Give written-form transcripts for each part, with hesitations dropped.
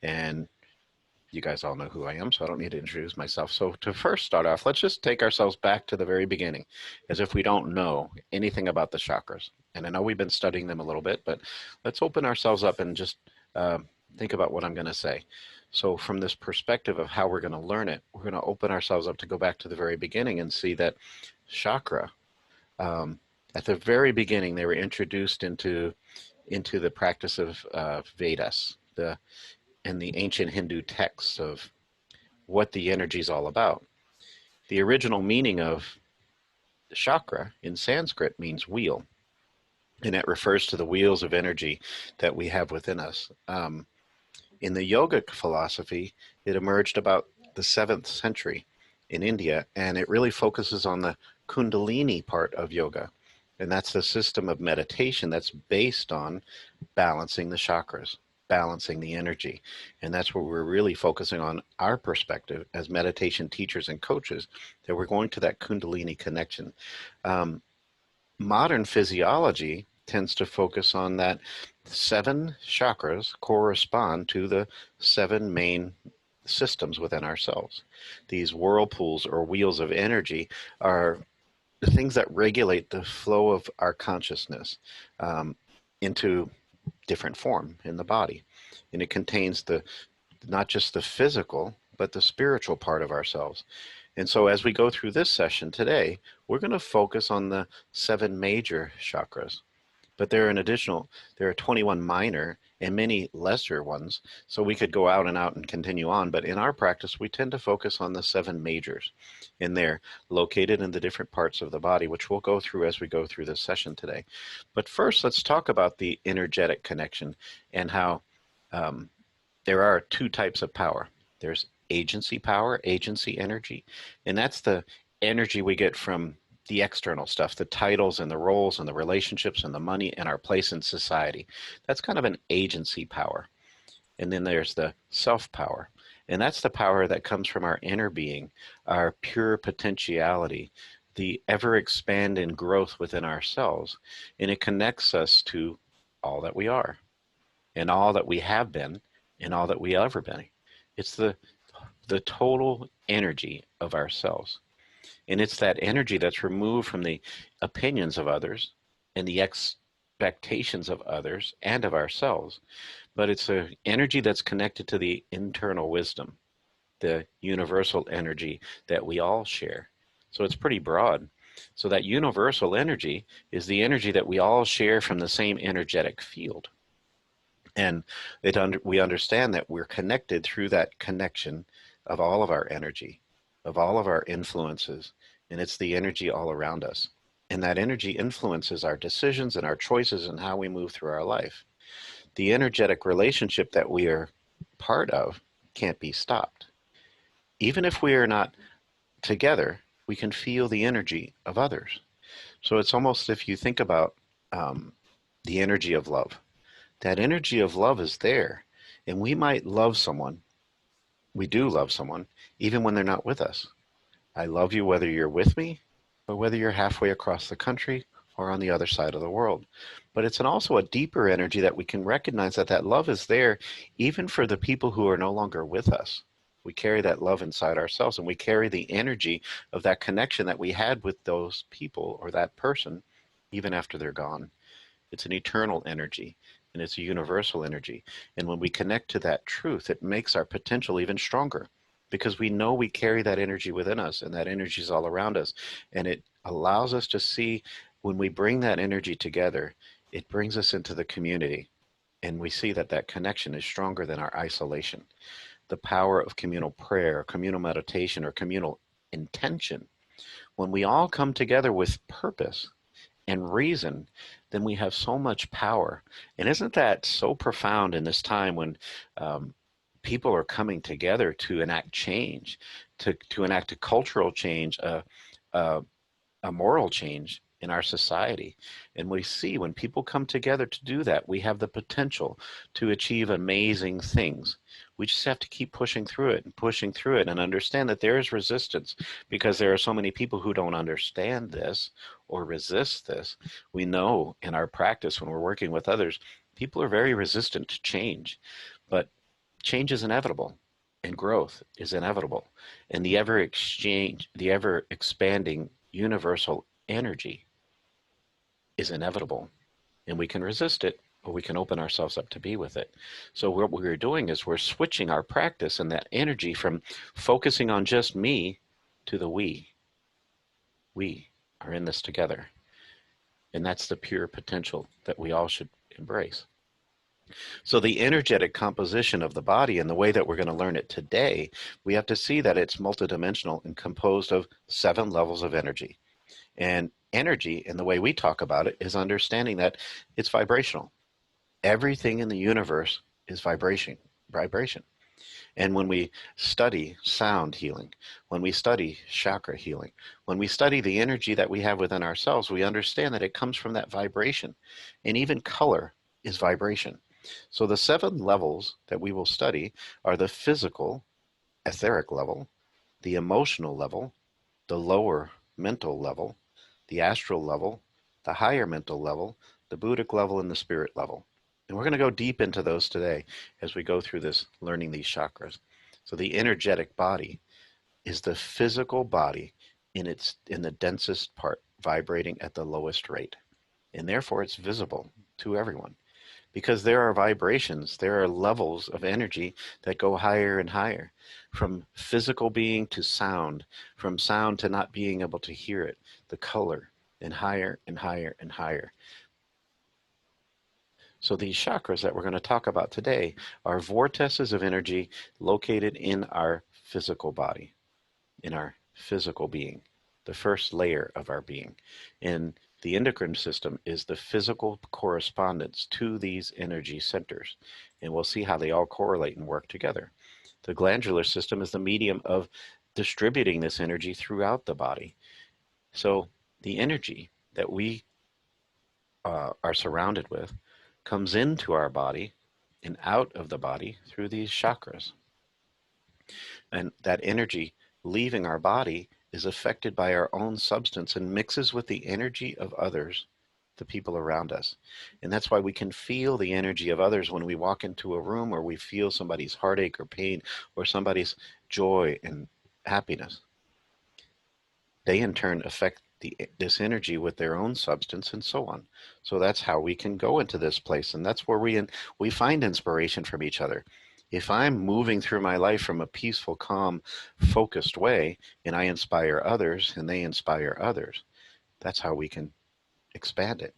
And you guys all know who I am, so I don't need to introduce myself. So to first start off, let's just take ourselves back to the very beginning, as if we don't know anything about the chakras. And I know we've been studying them a little bit, but let's open ourselves up and just uh, think about what I'm going to say. So from this perspective of how we're going to learn it, we're going to open ourselves up to go back to the very beginning and see that chakra, um, at the very beginning, they were introduced into the practice of Vedas, and the ancient Hindu texts of what the energy is all about. The original meaning of chakra in Sanskrit means wheel, and it refers to the wheels of energy that we have within us. In the yogic philosophy, it emerged about the 7th century in India, and it really focuses on the Kundalini part of yoga. And that's the system of meditation that's based on balancing the chakras, balancing the energy. And that's what we're really focusing on our perspective as meditation teachers and coaches, that we're going to that Kundalini connection. Um, Modern physiology tends to focus on that 7 chakras correspond to the 7 main systems within ourselves. These whirlpools or wheels of energy are the things that regulate the flow of our consciousness into different form in the body. And it contains the not just the physical, but the spiritual part of ourselves. And so as we go through this session today, we're going to focus on the 7 major chakras. But there are 21 minor and many lesser ones. So we could go out and continue on. But in our practice, we tend to focus on the 7 majors. And they're located in the different parts of the body, which we'll go through as we go through this session today. But first, let's talk about the energetic connection and how there are 2 types of power. There's agency power, agency energy, and that's the energy we get from the external stuff, the titles and the roles and the relationships and the money and our place in society. That's kind of an agency power. And then there's the self power. And that's the power that comes from our inner being, our pure potentiality, the ever expanding growth within ourselves. And it connects us to all that we are and all that we have been and all that we ever been. It's the total energy of ourselves. And it's that energy that's removed from the opinions of others and the expectations of others and of ourselves. But it's an energy that's connected to the internal wisdom, the universal energy that we all share. So it's pretty broad. So that universal energy is the energy that we all share from the same energetic field. And we understand that we're connected through that connection of all of our energy, of all of our influences, and it's the energy all around us. And that energy influences our decisions and our choices and how we move through our life. The energetic relationship that we are part of can't be stopped. Even if we are not together, we can feel the energy of others. So it's almost, if you think about the energy of love, that energy of love is there. And we might love someone, we do love someone, even when they're not with us. I love you whether you're with me or whether you're halfway across the country or on the other side of the world. But it's also a deeper energy that we can recognize that that love is there even for the people who are no longer with us. We carry that love inside ourselves, and we carry the energy of that connection that we had with those people or that person even after they're gone. It's an eternal energy, and it's a universal energy. And when we connect to that truth, it makes our potential even stronger because we know we carry that energy within us, and that energy is all around us. And it allows us to see, when we bring that energy together, it brings us into the community. And we see that that connection is stronger than our isolation. The power of communal prayer, communal meditation, or communal intention. When we all come together with purpose and reason, then we have so much power. And isn't that so profound in this time when people are coming together to enact change, to enact a cultural change, a, a moral change in our society? And we see when people come together to do that, we have the potential to achieve amazing things. We just have to keep pushing through it and pushing through it and understand that there is resistance because there are so many people who don't understand this or resist this. We know in our practice when we're working with others, people are very resistant to change. But change is inevitable and growth is inevitable. And the ever expanding universal energy is inevitable. And we can resist it, or we can open ourselves up to be with it. So what we're doing is we're switching our practice and that energy from focusing on just me to the we. We are in this together. And that's the pure potential that we all should embrace. So the energetic composition of the body and the way that we're going to learn it today, we have to see that it's multidimensional and composed of 7 levels of energy. And energy, in the way we talk about it, is understanding that it's vibrational. Everything in the universe is vibration. And when we study sound healing, when we study chakra healing, when we study the energy that we have within ourselves, we understand that it comes from that vibration. And even color is vibration. So the 7 levels that we will study are the physical, etheric level, the emotional level, the lower mental level, the astral level, the higher mental level, the Buddhic level, and the spirit level. And we're going to go deep into those today as we go through this, learning these chakras. So the energetic body is the physical body in the densest part, vibrating at the lowest rate. And therefore it's visible to everyone. Because there are vibrations, there are levels of energy that go higher and higher, from physical being to sound, from sound to not being able to hear it, the color, and higher and higher and higher. So these chakras that we're going to talk about today are vortices of energy located in our physical body, in our physical being, the first layer of our being. And the endocrine system is the physical correspondence to these energy centers. And we'll see how they all correlate and work together. The glandular system is the medium of distributing this energy throughout the body. So the energy that we are surrounded with comes into our body and out of the body through these chakras. And that energy leaving our body is affected by our own substance and mixes with the energy of others, the people around us. And that's why we can feel the energy of others when we walk into a room, or we feel somebody's heartache or pain or somebody's joy and happiness. They in turn affect this energy with their own substance, and so on. So that's how we can go into this place, and that's where we find inspiration from each other. If I'm moving through my life from a peaceful, calm, focused way, and I inspire others and they inspire others, that's how we can expand it,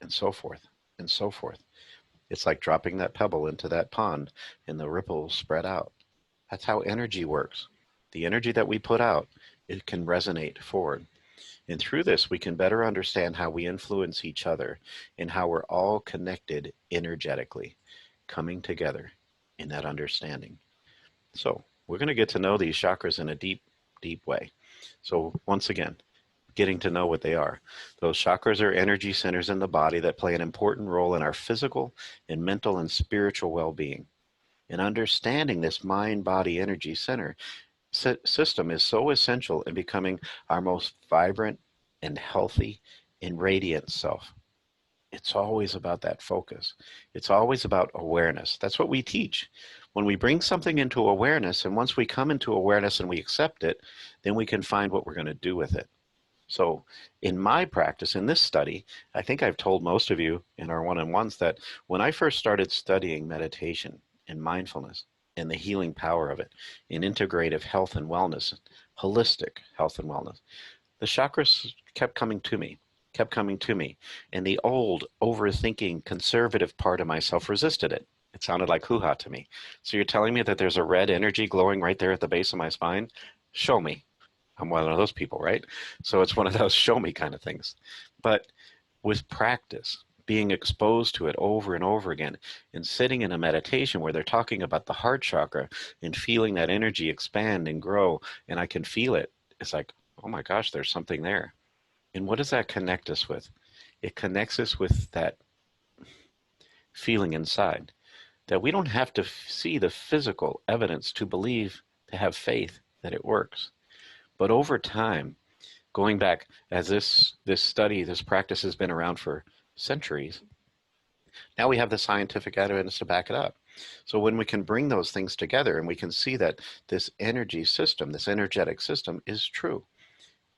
and so forth, and so forth. It's like dropping that pebble into that pond and the ripples spread out. That's how energy works. The energy that we put out, it can resonate forward. And through this, we can better understand how we influence each other and how we're all connected energetically, coming together in that understanding. So we're going to get to know these chakras in a deep, deep way. So once again, getting to know what they are. Those chakras are energy centers in the body that play an important role in our physical and mental and spiritual well-being. And understanding this mind-body energy center system is so essential in becoming our most vibrant and healthy and radiant self. It's always about that focus. It's always about awareness. That's what we teach. When we bring something into awareness, and once we come into awareness and we accept it, then we can find what we're going to do with it. So in my practice, in this study, I think I've told most of you in our one-on-ones that when I first started studying meditation and mindfulness and the healing power of it in integrative health and wellness, holistic health and wellness, the chakras kept coming to me, kept coming to me. And the old, overthinking, conservative part of myself resisted it. It sounded like hoo-ha to me. So you're telling me that there's a red energy glowing right there at the base of my spine? Show me. I'm one of those people, right? So it's one of those show me kind of things. But with practice, being exposed to it over and over again, and sitting in a meditation where they're talking about the heart chakra and feeling that energy expand and grow, and I can feel it, it's like, oh my gosh, there's something there. And what does that connect us with? It connects us with that feeling inside that we don't have to see the physical evidence to believe, to have faith that it works. But over time, going back, as this study, this practice has been around for centuries, now we have the scientific evidence to back it up. So when we can bring those things together and we can see that this energy system, this energetic system is true.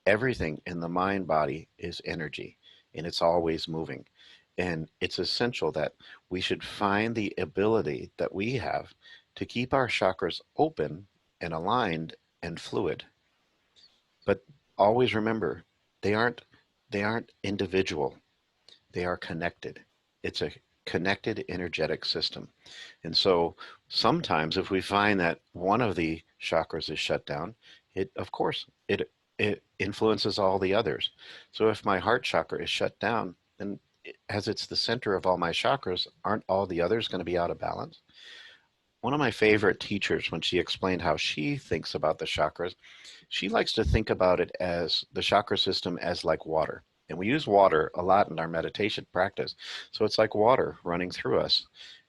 Everything in the mind body is energy, and it's always moving. And it's essential that we should find the ability that we have to keep our chakras open and aligned and fluid. But always remember, they aren't they aren't individual. They are connected. It's a connected energetic system. And so sometimes if we find that one of the chakras is shut down, it of course it influences all the others. So if my heart chakra is shut down, then as it's the center of all my chakras, aren't all the others going to be out of balance? One of my favorite teachers, when she explained how she thinks about the chakras, she likes to think about it as the chakra system as like water. And we use water a lot in our meditation practice. So it's like water running through us.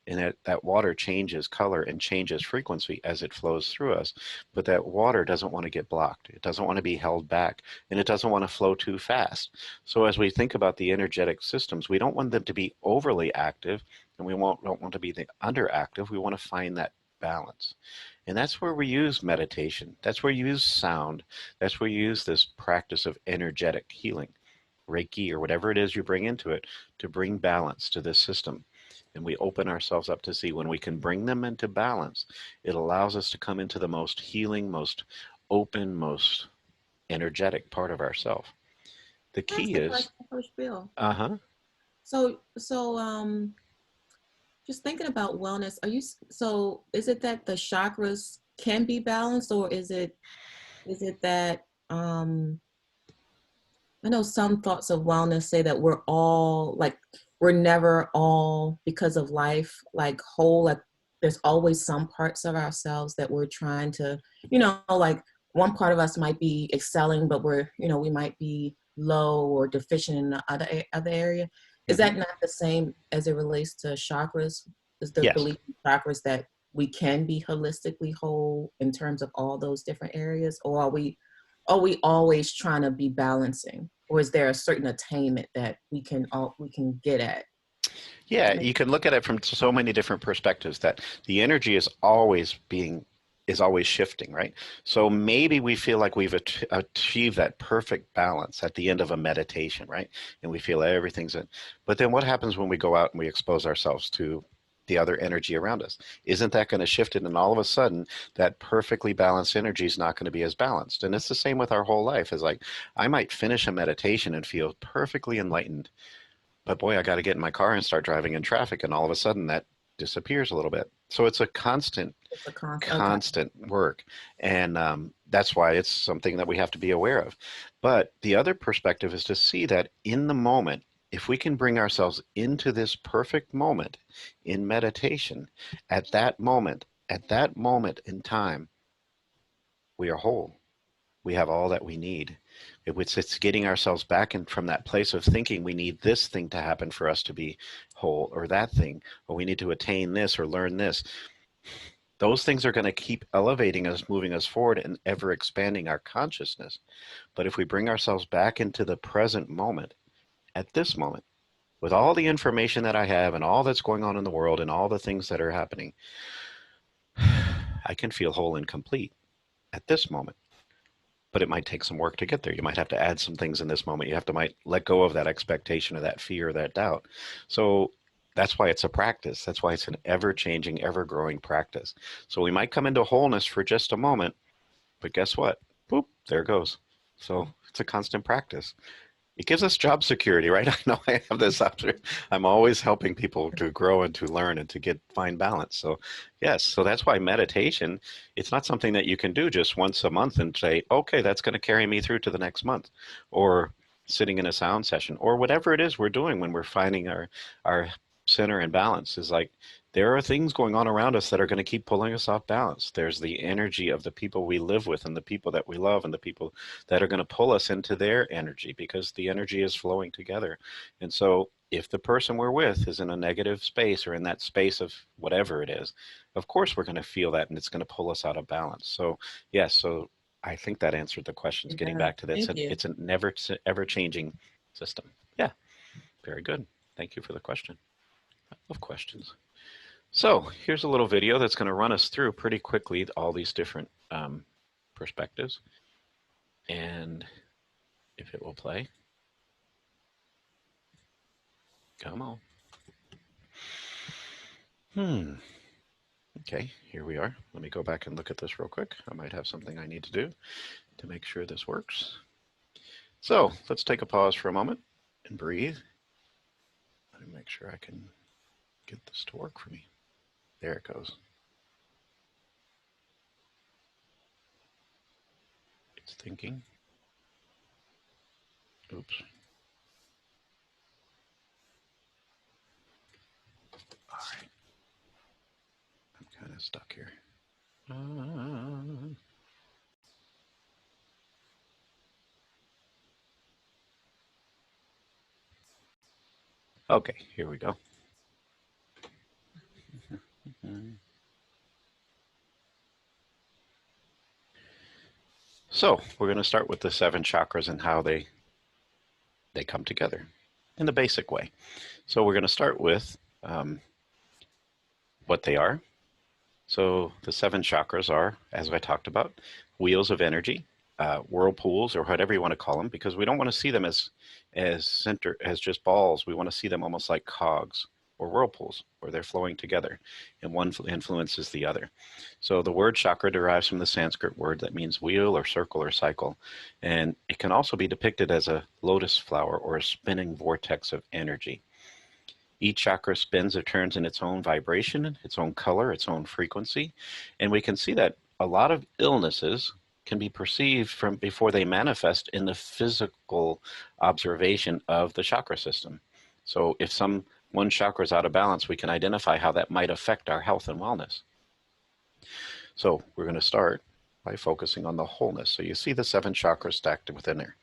And that water changes color and changes frequency as it flows through us. But that water doesn't want to get blocked. It doesn't want to be held back. And it doesn't want to flow too fast. So as we think about the energetic systems, we don't want them to be overly active and we don't want to be underactive. We want to find that balance. And that's where we use meditation. That's where you use sound. That's where you use this practice of energetic healing, Reiki, or whatever it is you bring into it to bring balance to this system. And we open ourselves up to see when we can bring them into balance, it allows us to come into the most healing, most open, most energetic part of ourselves. The That's key a is, question, Coach Bill. uh-huh. So just thinking about wellness, so is it that the chakras can be balanced, or is it that I know some thoughts of wellness say that we're never all, because of life, like whole, like there's always some parts of ourselves that we're trying to, like one part of us might be excelling, but we might be low or deficient in the other area. Is Hmm. that not the same as it relates to chakras? Is the Yes. belief in chakras that we can be holistically whole in terms of all those different areas, or are we always trying to be balancing, or is there a certain attainment that we can get at? Does Yeah, that make you can look at it from so many different perspectives that the energy is always shifting, right? So maybe we feel like we've achieved that perfect balance at the end of a meditation, right? And we feel everything's in. But then what happens when we go out and we expose ourselves to the other energy around us? Isn't that going to shift it? And all of a sudden, that perfectly balanced energy is not going to be as balanced. And it's the same with our whole life. Is like I might finish a meditation and feel perfectly enlightened, but boy, I got to get in my car and start driving in traffic, and all of a sudden that disappears a little bit. So it's a constant, it's a con? Okay. constant work, and that's why it's something that we have to be aware of. But the other perspective is to see that in the moment, if we can bring ourselves into this perfect moment in meditation, at that moment in time, we are whole. We have all that we need. It's getting ourselves back in from that place of thinking we need this thing to happen for us to be whole, or that thing, or we need to attain this or learn this. Those things are going to keep elevating us, moving us forward, and ever expanding our consciousness. But if we bring ourselves back into the present moment, at this moment, with all the information that I have and all that's going on in the world and all the things that are happening, I can feel whole and complete at this moment. But it might take some work to get there. You might have to add some things in this moment. You have to might let go of that expectation or that fear or that doubt. So that's why it's a practice. That's why it's an ever changing, ever growing practice. So we might come into wholeness for just a moment, but guess what? Boop, there it goes. So it's a constant practice. It gives us job security, right? I know I have this option. I'm always helping people to grow and to learn and to get find balance. So yes, so that's why meditation, it's not something that you can do just once a month and say, okay, that's going to carry me through to the next month. Or sitting in a sound session or whatever it is we're doing when we're finding our center and balance is like there are things going on around us that are going to keep pulling us off balance. There's the energy of the people we live with and the people that we love and the people that are going to pull us into their energy because the energy is flowing together. And so if the person we're with is in a negative space or in that space of whatever it is, of course we're going to feel that and it's going to pull us out of balance. So yes, so I think that answered the questions. Getting Yeah. back to that, Thank you. it's a never ever changing system. Yeah, very good. Thank you for the question. I love questions. So here's a little video that's going to run us through pretty quickly all these different perspectives. And if it will play, come on. Okay, here we are. Let me go back and look at this real quick. I might have something I need to do to make sure this works. So let's take a pause for a moment and breathe. Let me make sure I can get this to work for me. There it goes. It's thinking. Oops. All right. I'm kind of stuck here. Okay, here we go. So we're going to start with the 7 chakras and how they come together in the basic way. So we're going to start with what they are. So the 7 chakras are, as I talked about, wheels of energy, whirlpools, or whatever you want to call them, because we don't want to see them as just balls. We want to see them almost like cogs or whirlpools, where they're flowing together, and one influences the other. So the word chakra derives from the Sanskrit word that means wheel or circle or cycle, and it can also be depicted as a lotus flower or a spinning vortex of energy. Each chakra spins or turns in its own vibration, its own color, its own frequency. And we can see that a lot of illnesses can be perceived from before they manifest in the physical observation of the chakra system. So if one chakra is out of balance, we can identify how that might affect our health and wellness. So we're going to start by focusing on the wholeness. So you see the 7 chakras stacked within there.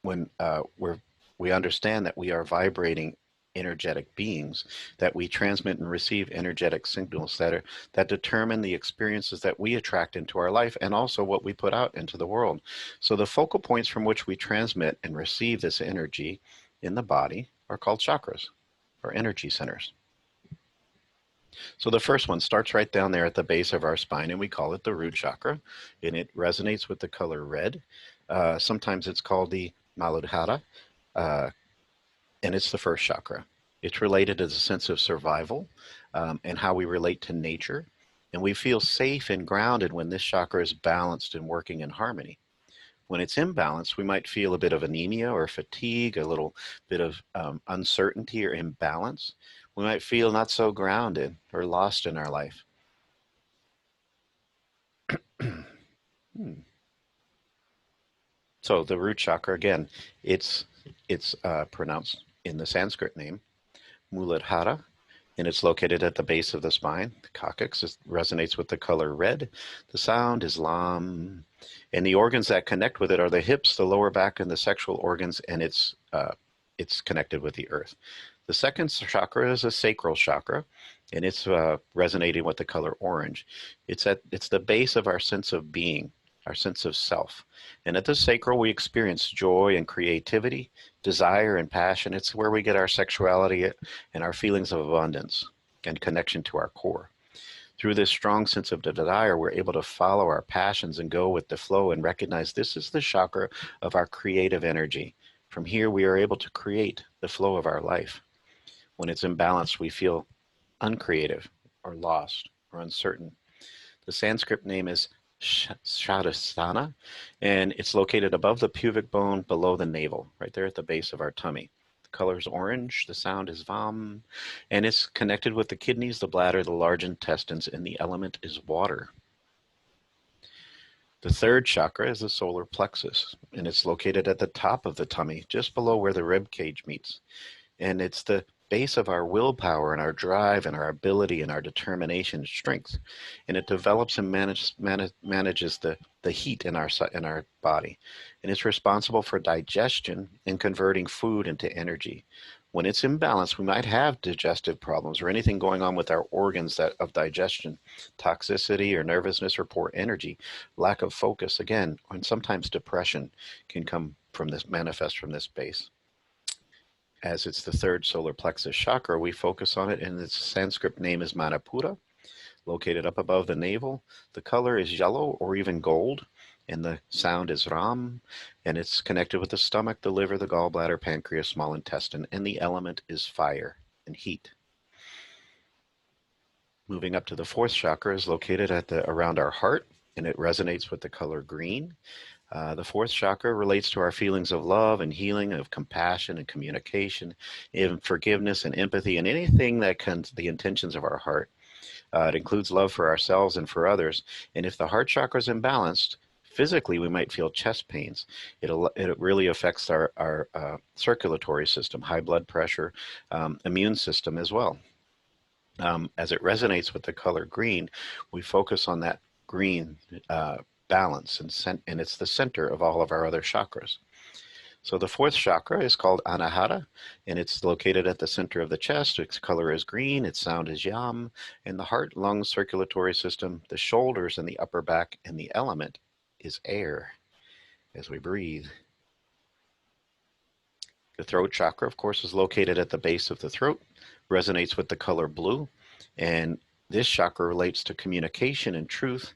When we understand that we are vibrating energetic beings, that we transmit and receive energetic signals that determine the experiences that we attract into our life and also what we put out into the world. So the focal points from which we transmit and receive this energy in the body are called chakras or energy centers. So the first one starts right down there at the base of our spine, and we call it the root chakra, and it resonates with the color red. Sometimes it's called the Muladhara, and it's the first chakra. It's related to the sense of survival and how we relate to nature. And we feel safe and grounded when this chakra is balanced and working in harmony. When it's imbalanced, we might feel a bit of anemia or fatigue, a little bit of uncertainty or imbalance. We might feel not so grounded or lost in our life. So the root chakra, again, it's pronounced in the Sanskrit name, Muladhara, and it's located at the base of the spine. The coccyx resonates with the color red. The sound is lam. And the organs that connect with it are the hips, the lower back, and the sexual organs, and it's connected with the earth. The second chakra is a sacral chakra, and it's resonating with the color orange. It's the base of our sense of being, our sense of self. And at the sacral, we experience joy and creativity, desire and passion. It's where we get our sexuality and our feelings of abundance and connection to our core. Through this strong sense of desire, we're able to follow our passions and go with the flow and recognize this is the chakra of our creative energy. From here, we are able to create the flow of our life. When it's imbalanced, we feel uncreative or lost or uncertain. The Sanskrit name is Shadasthana, and it's located above the pubic bone below the navel, right there at the base of our tummy. The color is orange, the sound is vam, and it's connected with the kidneys, the bladder, the large intestines, and the element is water. The third chakra is the solar plexus, and it's located at the top of the tummy, just below where the rib cage meets. And it's the base of our willpower and our drive and our ability and our determination and strength. And it develops and manages the heat in our body. And it's responsible for digestion and converting food into energy. When it's imbalanced, we might have digestive problems or anything going on with our organs of digestion, toxicity or nervousness or poor energy, lack of focus, again, and sometimes depression can manifest from this base. As it's the third solar plexus chakra, we focus on it, and its Sanskrit name is Manipura, located up above the navel. The color is yellow or even gold, and the sound is Ram, and it's connected with the stomach, the liver, the gallbladder, pancreas, small intestine, and the element is fire and heat. Moving up to the fourth chakra is located at the around our heart, and it resonates with the color green. The fourth chakra relates to our feelings of love and healing, of compassion and communication, and forgiveness and empathy, and anything that comes the intentions of our heart. It includes love for ourselves and for others. And if the heart chakra is imbalanced, physically we might feel chest pains. It really affects our circulatory system, high blood pressure, immune system as well. As it resonates with the color green, we focus on that green balance, and it's the center of all of our other chakras. So the fourth chakra is called Anahata, and it's located at the center of the chest. Its color is green, its sound is yam, and the heart, lungs, circulatory system, the shoulders, and the upper back, and the element is air as we breathe. The throat chakra, of course, is located at the base of the throat, resonates with the color blue, and this chakra relates to communication and truth,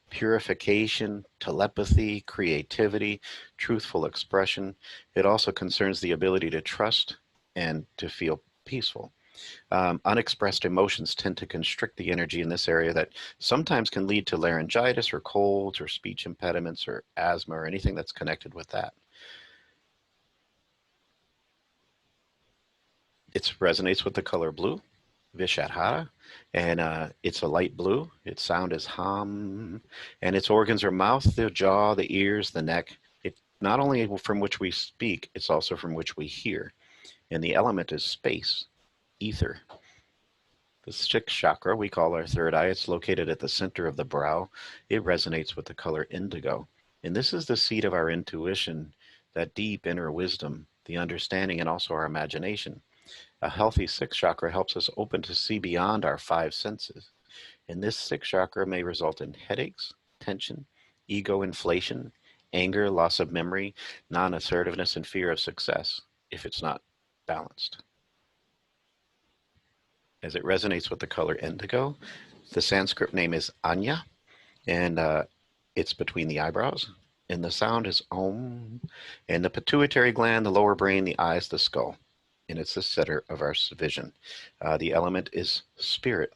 purification, telepathy, creativity, truthful expression. It also concerns the ability to trust and to feel peaceful. Unexpressed emotions tend to constrict the energy in this area that sometimes can lead to laryngitis or colds or speech impediments or asthma or anything that's connected with that. It resonates with the color blue, Vishadhara, and it's a light blue. Its sound is hum, and its organs are mouth, the jaw, the ears, the neck. It not only from which we speak, it's also from which we hear. And the element is space, ether. The sixth chakra we call our third eye. It's located at the center of the brow. It resonates with the color indigo. And this is the seat of our intuition, that deep inner wisdom, the understanding, and also our imagination. A healthy sixth chakra helps us open to see beyond our five senses. And this sixth chakra may result in headaches, tension, ego inflation, anger, loss of memory, non assertiveness, and fear of success if it's not balanced. As it resonates with the color indigo, the Sanskrit name is Anya, and it's between the eyebrows. And the sound is Om. And the pituitary gland, the lower brain, the eyes, the skull. And it's the center of our vision. The element is spirit,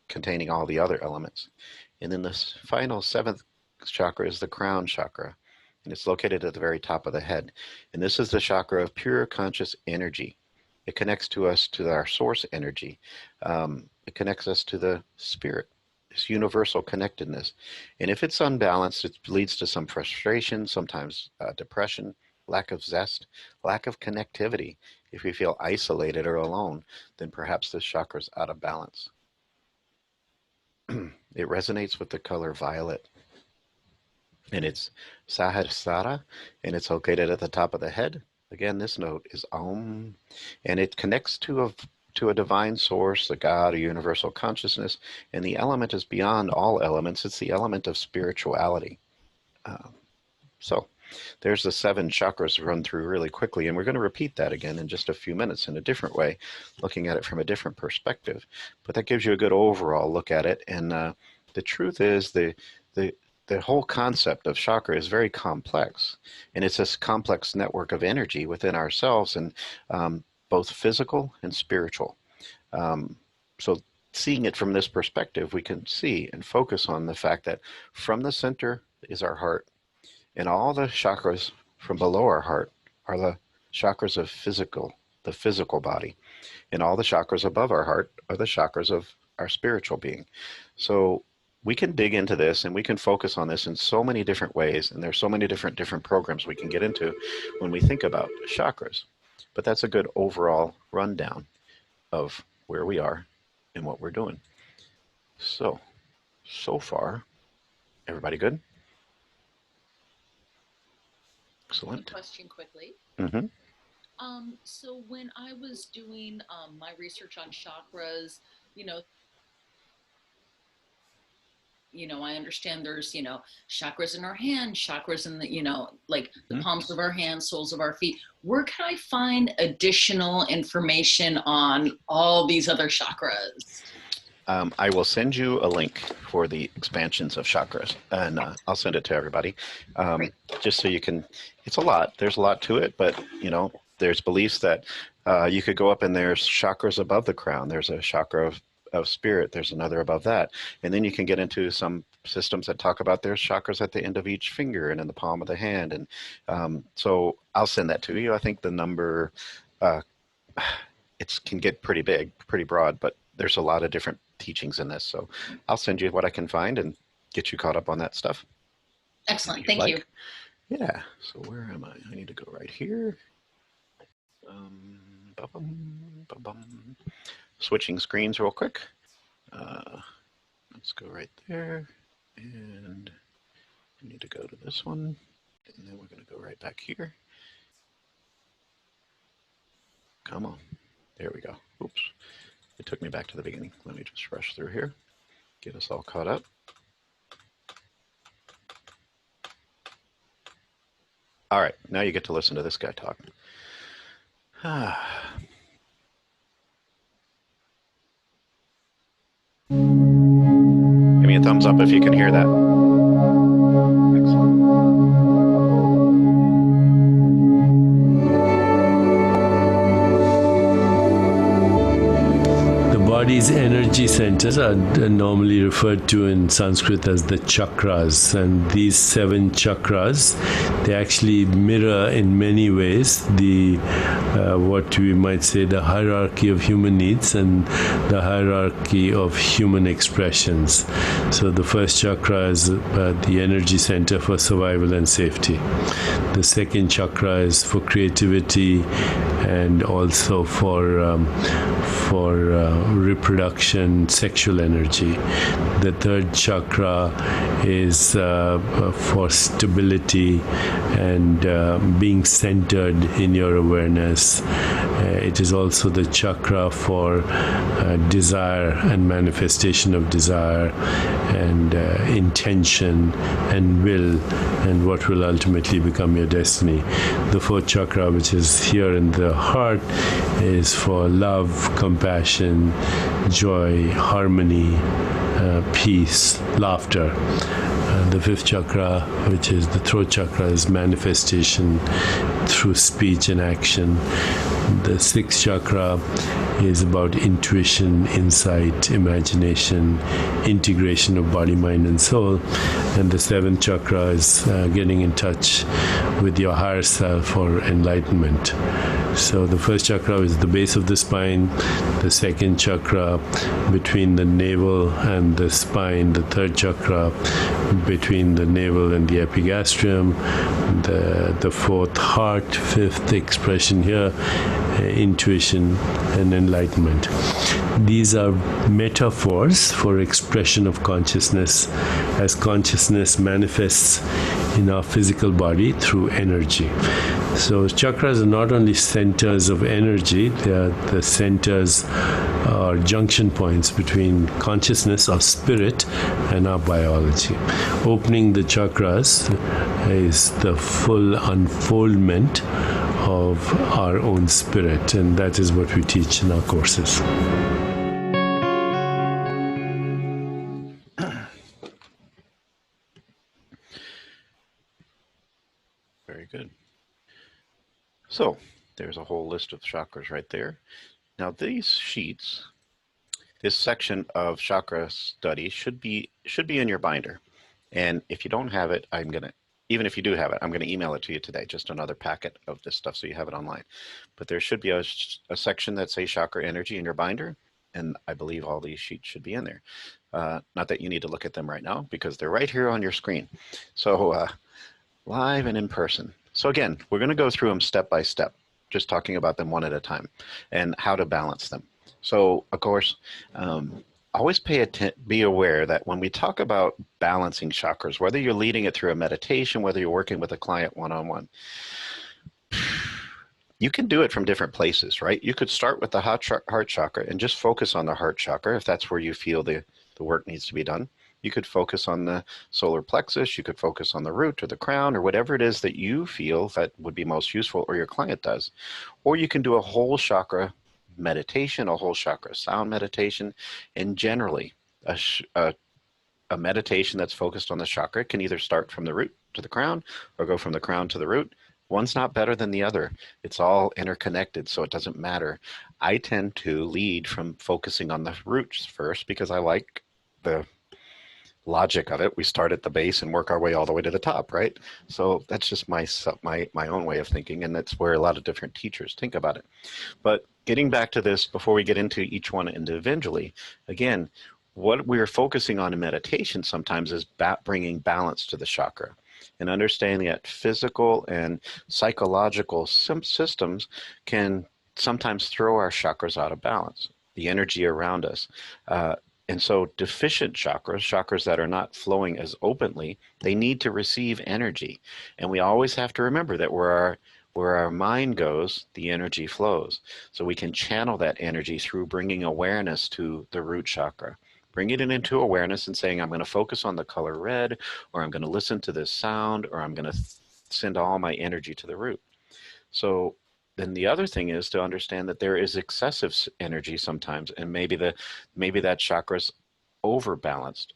containing all the other elements. And then the final seventh chakra is the crown chakra, and it's located at the very top of the head. And this is the chakra of pure conscious energy. It connects to us to our source energy. It connects us to the spirit, this universal connectedness. And if it's unbalanced, it leads to some frustration, sometimes depression, lack of zest, lack of connectivity. If we feel isolated or alone, then perhaps this chakra is out of balance. It resonates with the color violet, and it's Sahasrara, and it's located at the top of the head. Again, this note is Om, and it connects to a divine source, a God, a universal consciousness, and the element is beyond all elements. It's the element of spirituality. Uh, so there's the seven chakras run through really quickly, and we're going to repeat that again in just a few minutes in a different way, looking at it from a different perspective. But that gives you a good overall look at it. And the truth is, the the whole concept of chakra is very complex, and it's this complex network of energy within ourselves, and both physical and spiritual. Um, so seeing it from this perspective, we can see and focus on the fact that from the center is our heart, and all the chakras from below our heart are the chakras of the physical body. And all the chakras above our heart are the chakras of our spiritual being. So we can dig into this and we can focus on this in so many different ways. And there's so many different programs we can get into when we think about chakras. But that's a good overall rundown of where we are and what we're doing. So far, everybody good? I have a Excellent. question quickly. Mm-hmm. So when I was doing my research on chakras, you know, I understand there's, chakras in our hand, chakras in the, like the palms of our hands, soles of our feet. Where can I find additional information on all these other chakras? I will send you a link for the expansions of chakras, and I'll send it to everybody, just so you can. It's a lot. There's a lot to it, but there's beliefs that you could go up and there's chakras above the crown. There's a chakra of spirit. There's another above that, and then you can get into some systems that talk about there's chakras at the end of each finger and in the palm of the hand, and so I'll send that to you. I think the number it can get pretty big, pretty broad, but there's a lot of different teachings in this. So I'll send you what I can find and get you caught up on that stuff. Excellent. Thank you. Yeah. So where am I? I need to go right here. Switching screens real quick. Let's go right there. And we need to go to this one. And then we're going to go right back here. Come on. There we go. Oops. It took me back to the beginning. Let me just rush through here. Get us all caught up. All right. Now you get to listen to this guy talk. Give me a thumbs up if you can hear that. Excellent. Body's energy centers are normally referred to in Sanskrit as the chakras, and these 7 chakras, they actually mirror in many ways the what we might say the hierarchy of human needs and the hierarchy of human expressions. So the first chakra is the energy center for survival and safety. The second chakra is for creativity and also for reproduction, sexual energy. The third chakra is for stability and being centered in your awareness. It is also the chakra for desire and manifestation of desire and intention and will and what will ultimately become your destiny. The fourth chakra, which is here in the heart, is for love, compassion, joy, harmony, peace, laughter. The fifth chakra, which is the throat chakra, is manifestation through speech and action. The sixth chakra is about intuition, insight, imagination, integration of body, mind, and soul. And the seventh chakra is getting in touch with your higher self or enlightenment. So the first chakra is the base of the spine, the second chakra between the navel and the spine, the third chakra between the navel and the epigastrium, the fourth heart, fifth expression here, intuition and enlightenment. These are metaphors for expression of consciousness as consciousness manifests in our physical body through energy. So chakras are not only centers of energy, they are the centers or junction points between consciousness or spirit and our biology. Opening the chakras is the full unfoldment of our own spirit, and that is what we teach in our courses. Very good. So there's a whole list of chakras right there. Now these sheets, this section of chakra study should be in your binder. And if you don't have it, even if you do have it, I'm going to email it to you today, just another packet of this stuff so you have it online. But there should be a section that says Chakra Energy in your binder, and I believe all these sheets should be in there. Not that you need to look at them right now, because they're right here on your screen. So live and in person. So again, we're going to go through them step by step, just talking about them one at a time and how to balance them. So of course, always be aware that when we talk about balancing chakras, whether you're leading it through a meditation, whether you're working with a client one-on-one, you can do it from different places, right? You could start with the heart chakra and just focus on the heart chakra if that's where you feel the work needs to be done. You could focus on the solar plexus, you could focus on the root or the crown or whatever it is that you feel that would be most useful or your client does. Or you can do a whole chakra meditation, a whole chakra sound meditation, and generally a meditation that's focused on the chakra can either start from the root to the crown or go from the crown to the root. One's not better than the other. It's all interconnected, so it doesn't matter. I tend to lead from focusing on the roots first because I like the logic of it. We start at the base and work our way all the way to the top, right? So that's just my own way of thinking, and that's where a lot of different teachers think about it. But getting back to this, before we get into each one individually, again, what we're focusing on in meditation sometimes is bringing balance to the chakra and understanding that physical and psychological systems can sometimes throw our chakras out of balance, the energy around us. And so deficient chakras, chakras that are not flowing as openly, they need to receive energy. And we always have to remember that where our mind goes, the energy flows. So we can channel that energy through bringing awareness to the root chakra. Bringing it into awareness and saying, I'm going to focus on the color red, or I'm going to listen to this sound, or I'm going to send all my energy to the root. So then the other thing is to understand that there is excessive energy sometimes, and maybe that chakra's overbalanced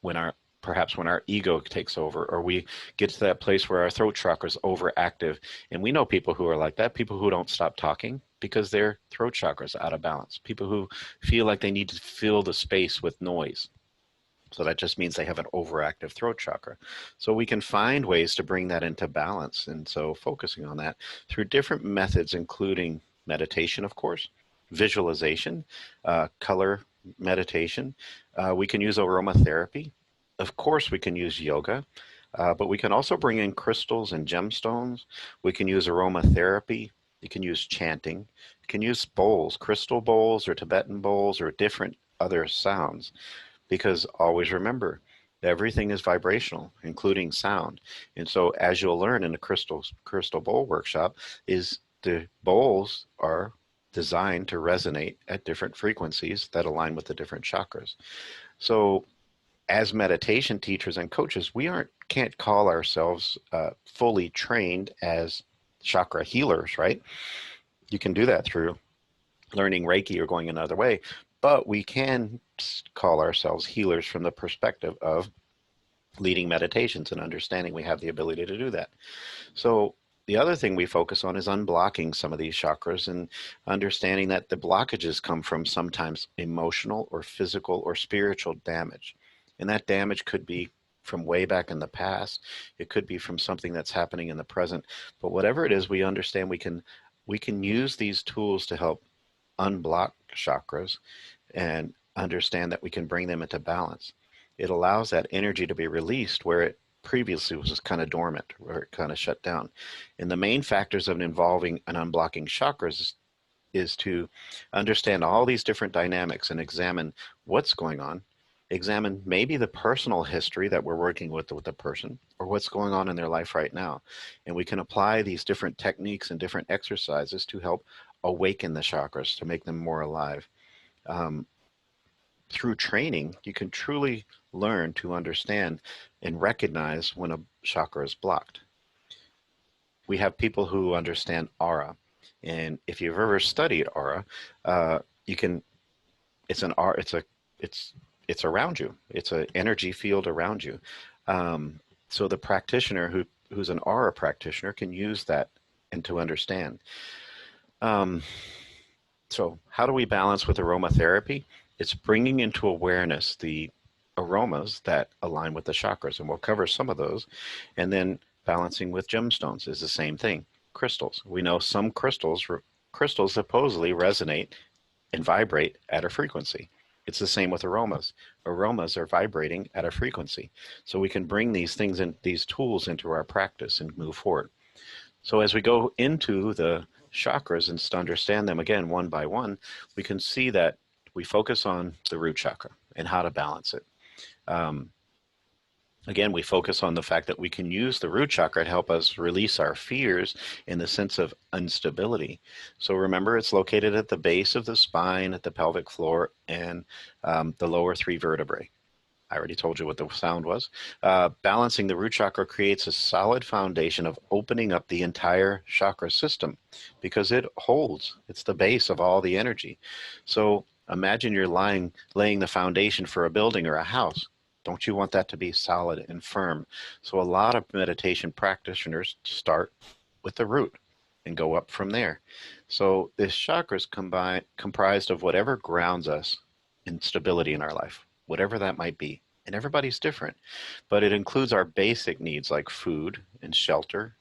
when perhaps when our ego takes over, or we get to that place where our throat chakra is overactive. And we know people who are like that, people who don't stop talking because their throat chakra is out of balance, people who feel like they need to fill the space with noise. So that just means they have an overactive throat chakra. So we can find ways to bring that into balance. And so focusing on that through different methods, including meditation, of course, visualization, color meditation. We can use aromatherapy. Of course, we can use yoga, but we can also bring in crystals and gemstones. We can use aromatherapy. You can use chanting. You can use bowls, crystal bowls or Tibetan bowls or different other sounds. Because always remember, everything is vibrational, including sound. And so as you'll learn in the crystal bowl workshop, is the bowls are designed to resonate at different frequencies that align with the different chakras. So as meditation teachers and coaches, we can't call ourselves fully trained as chakra healers, right? You can do that through learning Reiki or going another way, but we can call ourselves healers from the perspective of leading meditations and understanding we have the ability to do that. So the other thing we focus on is unblocking some of these chakras and understanding that the blockages come from sometimes emotional or physical or spiritual damage. And that damage could be from way back in the past. It could be from something that's happening in the present. But whatever it is, we understand we can use these tools to help unblock chakras and understand that we can bring them into balance. It allows that energy to be released where it previously was just kind of dormant, where it kind of shut down. And the main factors of involving and unblocking chakras is to understand all these different dynamics and examine what's going on. Examine maybe the personal history that we're working with the person, or what's going on in their life right now. And we can apply these different techniques and different exercises to help awaken the chakras, to make them more alive. Through training, you can truly learn to understand and recognize when a chakra is blocked. We have people who understand aura. And if you've ever studied aura, it's around you. It's an energy field around you. So the practitioner who's an aura practitioner can use that and to understand. So how do we balance with aromatherapy? It's bringing into awareness the aromas that align with the chakras, and we'll cover some of those. And then balancing with gemstones is the same thing. Crystals. We know some crystals supposedly resonate and vibrate at a frequency. It's the same with aromas. Aromas are vibrating at a frequency. So we can bring these things and these tools into our practice and move forward. So as we go into the chakras and to understand them again one by one, we can see that we focus on the root chakra and how to balance it. Again, we focus on the fact that we can use the root chakra to help us release our fears in the sense of instability. So remember, it's located at the base of the spine, at the pelvic floor, and the lower three vertebrae. I already told you what the sound was. Balancing the root chakra creates a solid foundation of opening up the entire chakra system because it holds, it's the base of all the energy. So imagine you're laying the foundation for a building or a house. Don't you want that to be solid and firm? So a lot of meditation practitioners start with the root and go up from there. So this chakra is comprised of whatever grounds us in stability in our life, whatever that might be. And everybody's different, but it includes our basic needs like food and shelter,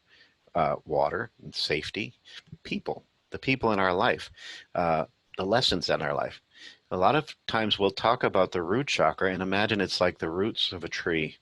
water and safety, people, the people in our life, the lessons in our life. A lot of times we'll talk about the root chakra and imagine it's like the roots of a tree,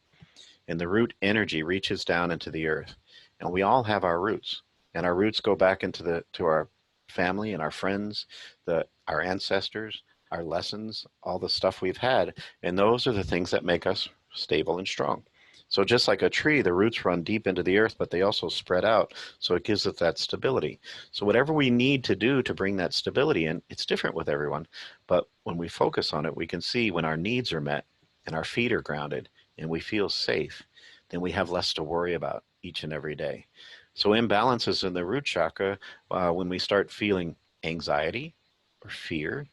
and the root energy reaches down into the earth. And we all have our roots, and our roots go back into to our family and our friends, our ancestors, our lessons, all the stuff we've had, and those are the things that make us stable and strong. So just like a tree, the roots run deep into the earth, but they also spread out, so it gives us that stability. So whatever we need to do to bring that stability in, it's different with everyone, but when we focus on it, we can see when our needs are met and our feet are grounded and we feel safe, then we have less to worry about each and every day. So imbalances in the root chakra, when we start feeling anxiety or fear,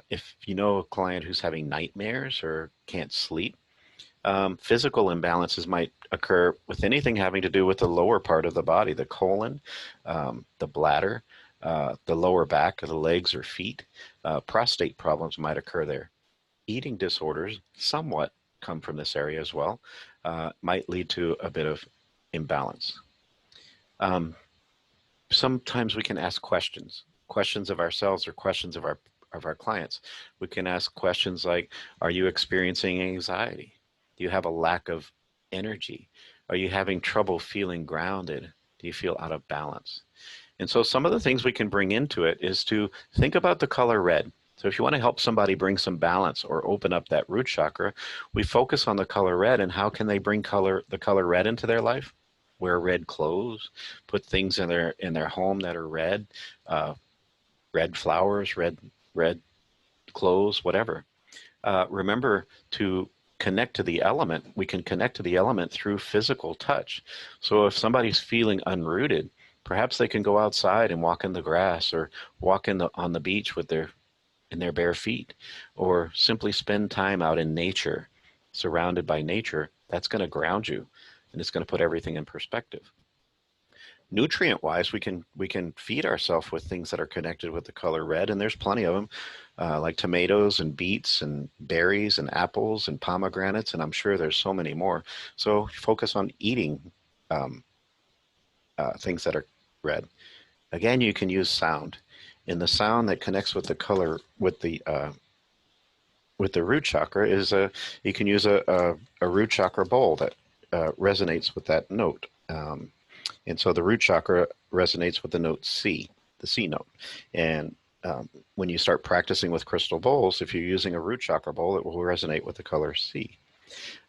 if you know a client who's having nightmares or can't sleep, physical imbalances might occur with anything having to do with the lower part of the body, the colon, the bladder, the lower back of the legs or feet. Prostate problems might occur there. Eating disorders somewhat come from this area as well, might lead to a bit of imbalance. Sometimes we can ask questions of ourselves or questions of our clients. We can ask questions like, are you experiencing anxiety? Do you have a lack of energy? Are you having trouble feeling grounded? Do you feel out of balance? And so some of the things we can bring into it is to think about the color red. So if you want to help somebody bring some balance or open up that root chakra, we focus on the color red and how can they bring the color red into their life? Wear red clothes, put things in their home that are red, red flowers, red clothes, whatever. Remember to connect to the element. We can connect to the element through physical touch. So if somebody's feeling unrooted, perhaps they can go outside and walk in the grass or walk on the beach in their bare feet, or simply spend time out in nature, surrounded by nature. That's going to ground you, and it's going to put everything in perspective. Nutrient wise, we can feed ourselves with things that are connected with the color red, and there's plenty of them, like tomatoes and beets and berries and apples and pomegranates, and I'm sure there's so many more. So focus on eating things that are red. Again, you can use sound, and the sound that connects with the color with the root chakra is you can use a root chakra bowl that resonates with that note. And so the root chakra resonates with the note C, the C note. And when you start practicing with crystal bowls, if you're using a root chakra bowl, it will resonate with the color C.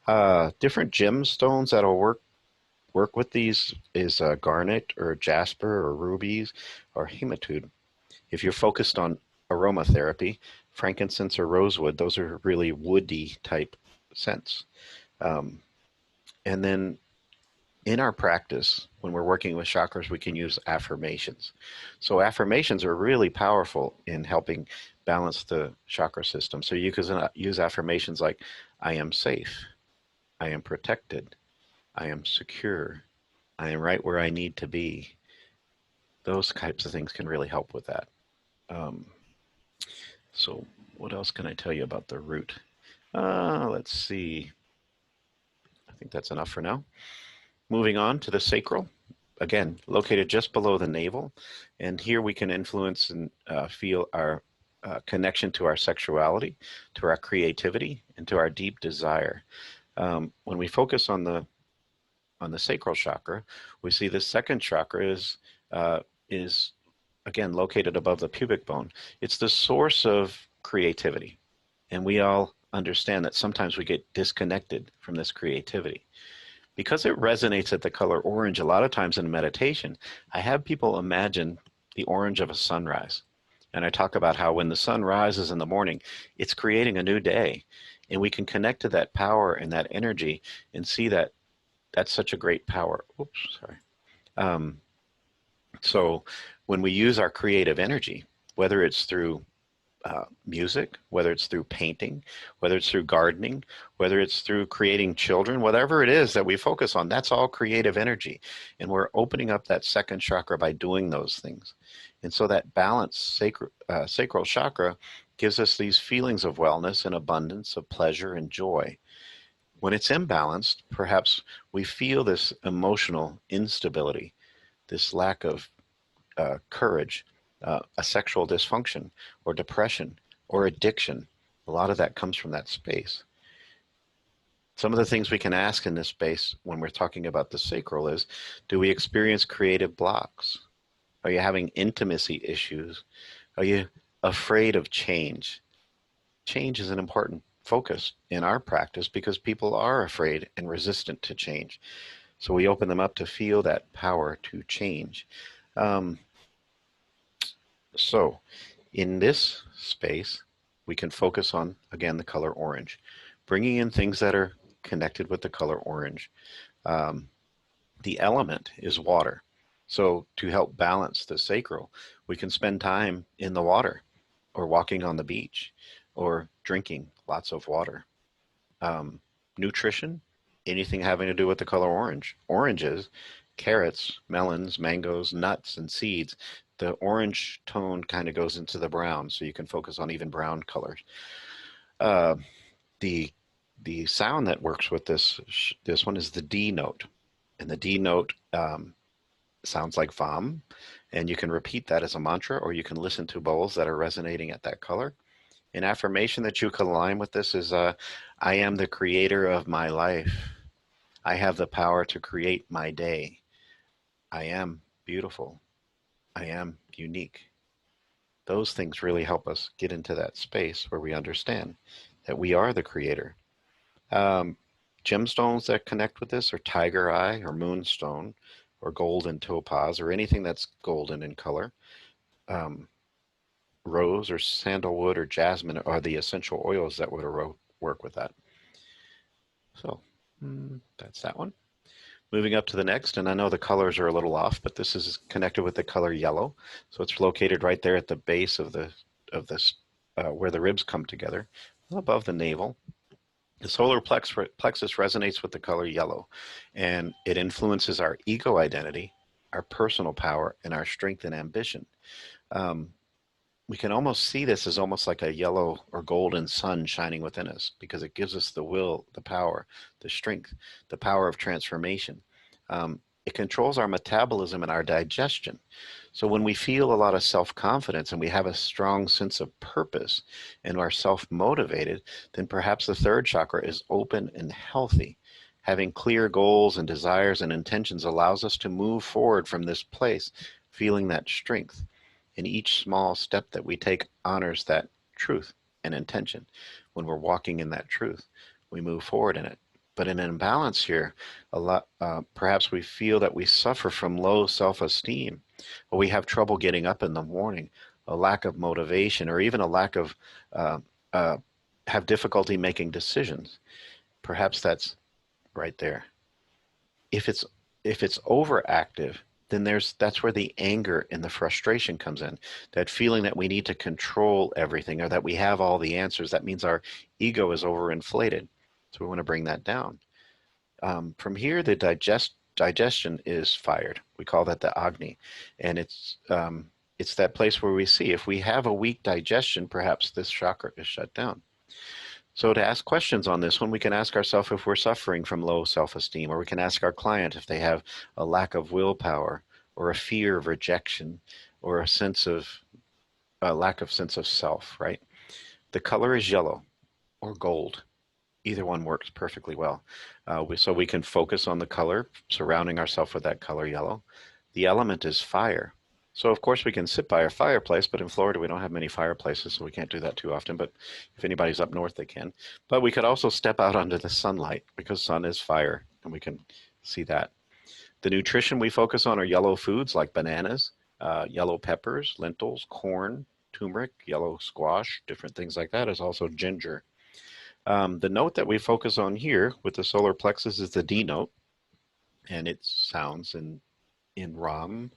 Different gemstones that'll work with these is garnet or jasper or rubies or hematite. If you're focused on aromatherapy, frankincense or rosewood, those are really woody type scents. And then in our practice, when we're working with chakras, we can use affirmations. So affirmations are really powerful in helping balance the chakra system. So you can use affirmations like, I am safe, I am protected, I am secure, I am right where I need to be. Those types of things can really help with that. So what else can I tell you about the root? Let's see. I think that's enough for now. Moving on to the sacral, again, located just below the navel. And here we can influence and feel our connection to our sexuality, to our creativity, and to our deep desire. When we focus on the sacral chakra, we see the second chakra is again located above the pubic bone. It's the source of creativity. And we all understand that sometimes we get disconnected from this creativity. Because it resonates at the color orange, a lot of times in meditation, I have people imagine the orange of a sunrise. And I talk about how when the sun rises in the morning, it's creating a new day. And we can connect to that power and that energy and see that that's such a great power. Oops, sorry. Um, so when we use our creative energy, whether it's through music, whether it's through painting, whether it's through gardening, whether it's through creating children, whatever it is that we focus on, that's all creative energy. And we're opening up that second chakra by doing those things. And so that balanced sacral chakra gives us these feelings of wellness and abundance, of pleasure and joy. When it's imbalanced, perhaps we feel this emotional instability, this lack of courage, a sexual dysfunction, or depression, or addiction. A lot of that comes from that space. Some of the things we can ask in this space when we're talking about the sacral is, do we experience creative blocks? Are you having intimacy issues? Are you afraid of change? Change is an important focus in our practice because people are afraid and resistant to change. So we open them up to feel that power to change. So in this space, we can focus on, again, the color orange, bringing in things that are connected with the color orange. The element is water. So to help balance the sacral, we can spend time in the water or walking on the beach or drinking lots of water. Nutrition, anything having to do with the color orange. Oranges, carrots, melons, mangoes, nuts, and seeds. The orange tone kind of goes into the brown, so you can focus on even brown colors. Uh, the the sound that works with this one is the D note, and the D note sounds like Vam, and you can repeat that as a mantra, or you can listen to bowls that are resonating at that color. An affirmation that you can align with this is, I am the creator of my life. I have the power to create my day. I am beautiful. I am unique. Those things really help us get into that space where we understand that we are the creator. Gemstones that connect with this are tiger eye or moonstone or golden topaz or anything that's golden in color. Rose or sandalwood or jasmine are the essential oils that would work with that. So that's that one. Moving up to the next, and I know the colors are a little off, but this is connected with the color yellow. So it's located right there at the base of this where the ribs come together, above the navel. The solar plexus resonates with the color yellow, and it influences our ego identity, our personal power, and our strength and ambition. We can almost see this as almost like a yellow or golden sun shining within us because it gives us the will, the power, the strength, the power of transformation. It controls our metabolism and our digestion. So when we feel a lot of self-confidence and we have a strong sense of purpose and are self-motivated, then perhaps the third chakra is open and healthy. Having clear goals and desires and intentions allows us to move forward from this place, feeling that strength. And each small step that we take honors that truth and intention. When we're walking in that truth, we move forward in it. But in an imbalance here, perhaps we feel that we suffer from low self-esteem, or we have trouble getting up in the morning, a lack of motivation, or even a lack of have difficulty making decisions. Perhaps that's right there. If it's overactive, then that's where the anger and the frustration comes in. That feeling that we need to control everything or that we have all the answers. That means our ego is overinflated. So we want to bring that down. From here, the digestion is fired. We call that the Agni. And it's that place where we see if we have a weak digestion, perhaps this chakra is shut down. So to ask questions on this one, we can ask ourselves if we're suffering from low self-esteem, or we can ask our client if they have a lack of willpower or a fear of rejection or a lack of sense of self, right? The color is yellow or gold. Either one works perfectly well. So we can focus on the color, surrounding ourselves with that color yellow. The element is fire. So of course we can sit by a fireplace, but in Florida we don't have many fireplaces, so we can't do that too often. But if anybody's up north, they can. But we could also step out under the sunlight because sun is fire, and we can see that. The nutrition we focus on are yellow foods like bananas, yellow peppers, lentils, corn, turmeric, yellow squash, different things like that. Is also ginger. The note that we focus on here with the solar plexus is the D note, and it sounds in Ram.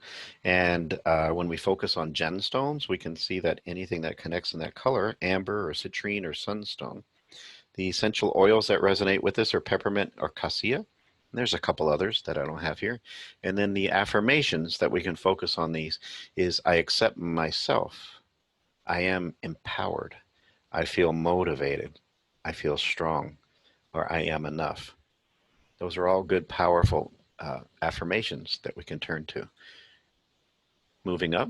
And when we focus on gemstones, we can see that anything that connects in that color, amber or citrine or sunstone. The essential oils that resonate with this are peppermint or cassia. There's a couple others that I don't have here. And then the affirmations that we can focus on these is I accept myself. I am empowered. I feel motivated. I feel strong. Or I am enough. Those are all good, powerful affirmations that we can turn to. Moving up,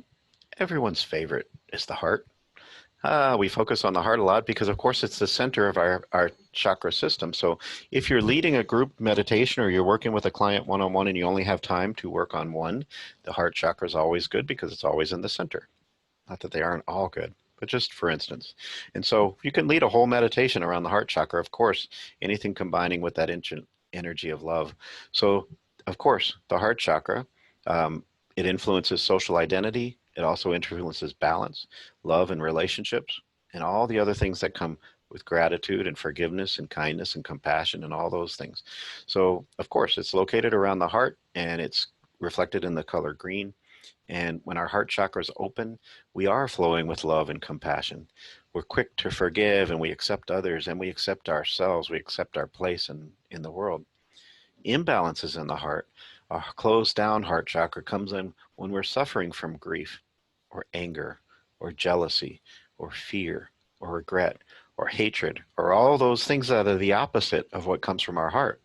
everyone's favorite is the heart. We focus on the heart a lot because, of course, it's the center of our chakra system. So if you're leading a group meditation or you're working with a client one-on-one and you only have time to work on one, the heart chakra is always good because it's always in the center. Not that they aren't all good, but just for instance. And so you can lead a whole meditation around the heart chakra, of course, anything combining with that energy of love. So, of course, the heart chakra, it influences social identity. It also influences balance, love and relationships, and all the other things that come with gratitude and forgiveness and kindness and compassion and all those things. So, of course, it's located around the heart and it's reflected in the color green. And when our heart chakra is open, we are flowing with love and compassion. We're quick to forgive and we accept others and we accept ourselves. We accept our place in the world. Imbalances in the heart, our closed down heart chakra comes in when we're suffering from grief or anger or jealousy or fear or regret or hatred or all those things that are the opposite of what comes from our heart.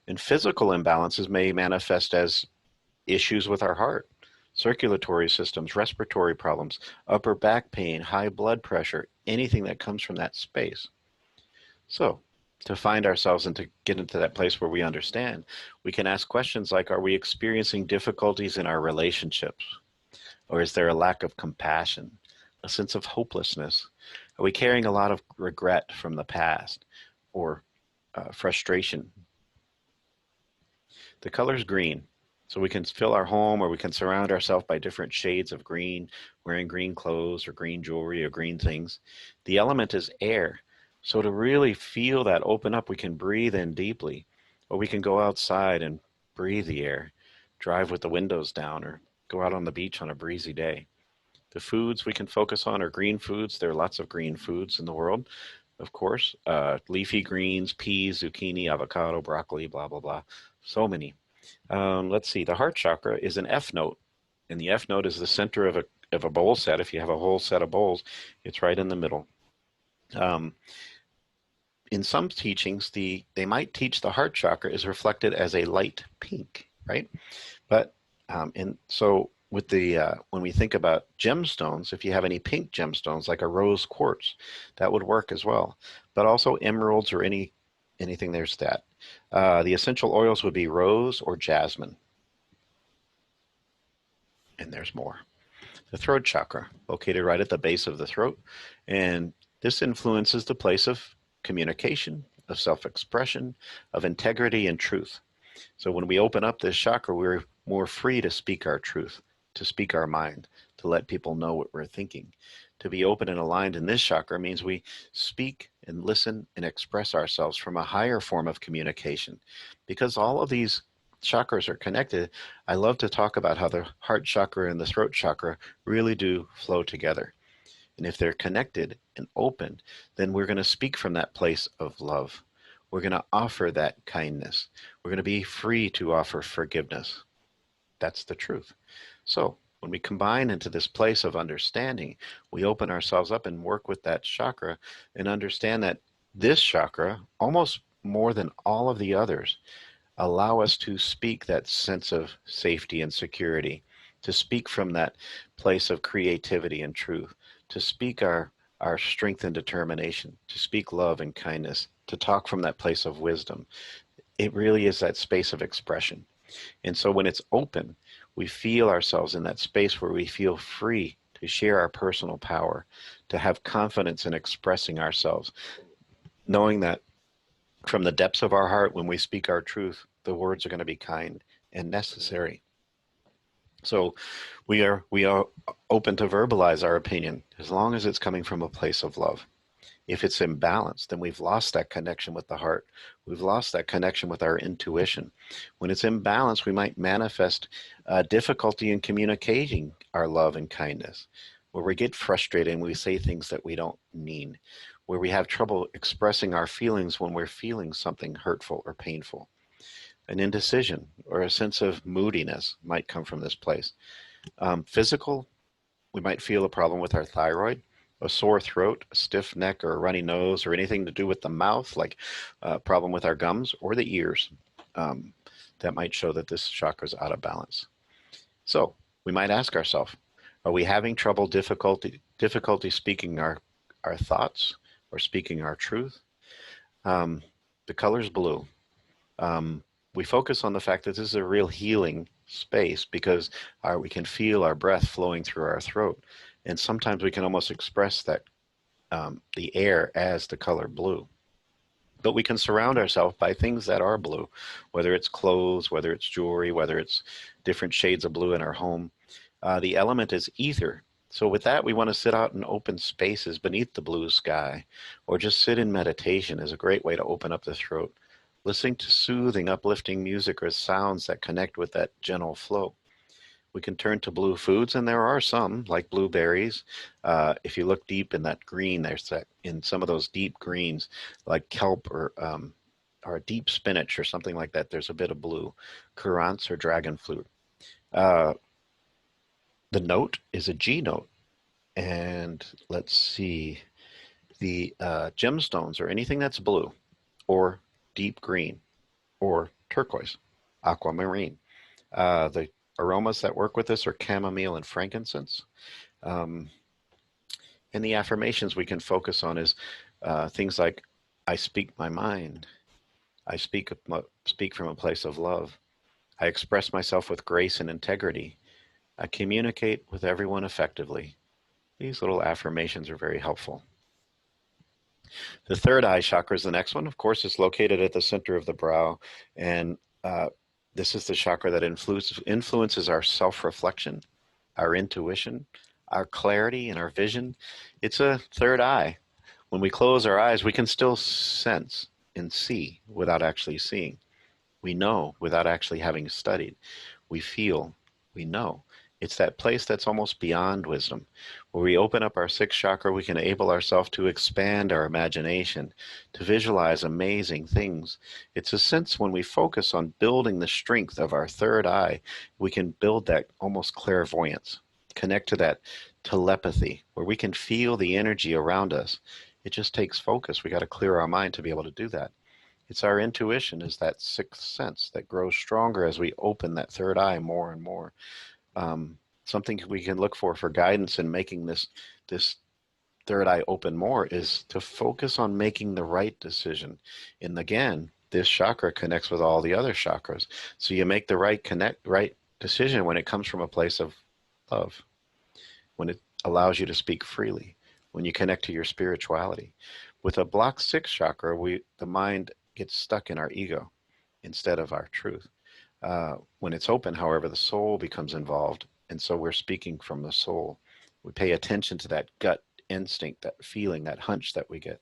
And physical imbalances may manifest as issues with our heart, circulatory systems, respiratory problems, upper back pain, high blood pressure, anything that comes from that space. So, to find ourselves and to get into that place where we understand, we can ask questions like, are we experiencing difficulties in our relationships? Or is there a lack of compassion, a sense of hopelessness? Are we carrying a lot of regret from the past or frustration? The color's green. So we can fill our home or we can surround ourselves by different shades of green, wearing green clothes or green jewelry or green things. The element is air. So to really feel that open up, we can breathe in deeply, or we can go outside and breathe the air, drive with the windows down, or go out on the beach on a breezy day. The foods we can focus on are green foods. There are lots of green foods in the world, of course. Leafy greens, peas, zucchini, avocado, broccoli, blah, blah, blah. So many. Let's see. The heart chakra is an F note, and the F note is the center of a bowl set. If you have a whole set of bowls, it's right in the middle. In some teachings, they might teach the heart chakra is reflected as a light pink, right? But so with the when we think about gemstones, if you have any pink gemstones like a rose quartz, that would work as well. But also emeralds or anything there's that. The essential oils would be rose or jasmine. And there's more. The throat chakra, located right at the base of the throat. And this influences the place of communication, of self-expression, of integrity and truth. So when we open up this chakra, we're more free to speak our truth, to speak our mind, to let people know what we're thinking. To be open and aligned in this chakra means we speak and listen and express ourselves from a higher form of communication. Because all of these chakras are connected, I love to talk about how the heart chakra and the throat chakra really do flow together. And if they're connected and open, then we're going to speak from that place of love. We're going to offer that kindness. We're going to be free to offer forgiveness. That's the truth. So when we combine into this place of understanding, we open ourselves up and work with that chakra and understand that this chakra, almost more than all of the others, allow us to speak that sense of safety and security, to speak from that place of creativity and truth, to speak our strength and determination, to speak love and kindness, to talk from that place of wisdom. It really is that space of expression. And so when it's open, we feel ourselves in that space where we feel free to share our personal power, to have confidence in expressing ourselves, knowing that from the depths of our heart, when we speak our truth, the words are going to be kind and necessary. So we are open to verbalize our opinion as long as it's coming from a place of love. If it's imbalanced, then we've lost that connection with the heart. We've lost that connection with our intuition. When it's imbalanced, we might manifest difficulty in communicating our love and kindness, where we get frustrated and we say things that we don't mean, where we have trouble expressing our feelings when we're feeling something hurtful or painful. An indecision or a sense of moodiness might come from this place. Physical, we might feel a problem with our thyroid, a sore throat, a stiff neck, or a runny nose, or anything to do with the mouth, like a problem with our gums or the ears. That might show that this chakra is out of balance. So we might ask ourselves, are we having trouble, difficulty speaking our thoughts or speaking our truth? The color's blue. We focus on the fact that this is a real healing space because we can feel our breath flowing through our throat. And sometimes we can almost express that the air as the color blue. But we can surround ourselves by things that are blue, whether it's clothes, whether it's jewelry, whether it's different shades of blue in our home. The element is ether. So with that, we want to sit out in open spaces beneath the blue sky, or just sit in meditation is a great way to open up the throat. Listening to soothing, uplifting music or sounds that connect with that gentle flow. We can turn to blue foods, and there are some, like blueberries. If you look deep in that green, there's that in some of those deep greens, like kelp or deep spinach or something like that. There's a bit of blue. Currants or dragon fruit. The note is a G note, and let's see, the gemstones or anything that's blue, or deep green, or turquoise, aquamarine. The aromas that work with this are chamomile and frankincense. And the affirmations we can focus on is things like, I speak my mind. I speak from a place of love. I express myself with grace and integrity. I communicate with everyone effectively. These little affirmations are very helpful. The third eye chakra is the next one. Of course, it's located at the center of the brow, and this is the chakra that influences our self-reflection, our intuition, our clarity, and our vision. It's a third eye. When we close our eyes, we can still sense and see without actually seeing. We know without actually having studied. We feel, we know. It's that place that's almost beyond wisdom. Where we open up our sixth chakra, we can enable ourselves to expand our imagination, to visualize amazing things. It's a sense when we focus on building the strength of our third eye, we can build that almost clairvoyance, connect to that telepathy, where we can feel the energy around us. It just takes focus. We got to clear our mind to be able to do that. It's our intuition, is that sixth sense that grows stronger as we open that third eye more and more. Something we can look for guidance in making this third eye open more is to focus on making the right decision. And again, this chakra connects with all the other chakras. So you make the right decision when it comes from a place of love, when it allows you to speak freely, when you connect to your spirituality. With a blocked sixth chakra, the mind gets stuck in our ego instead of our truth. When it's open, however, the soul becomes involved, and so we're speaking from the soul. We pay attention to that gut instinct, that feeling, that hunch that we get.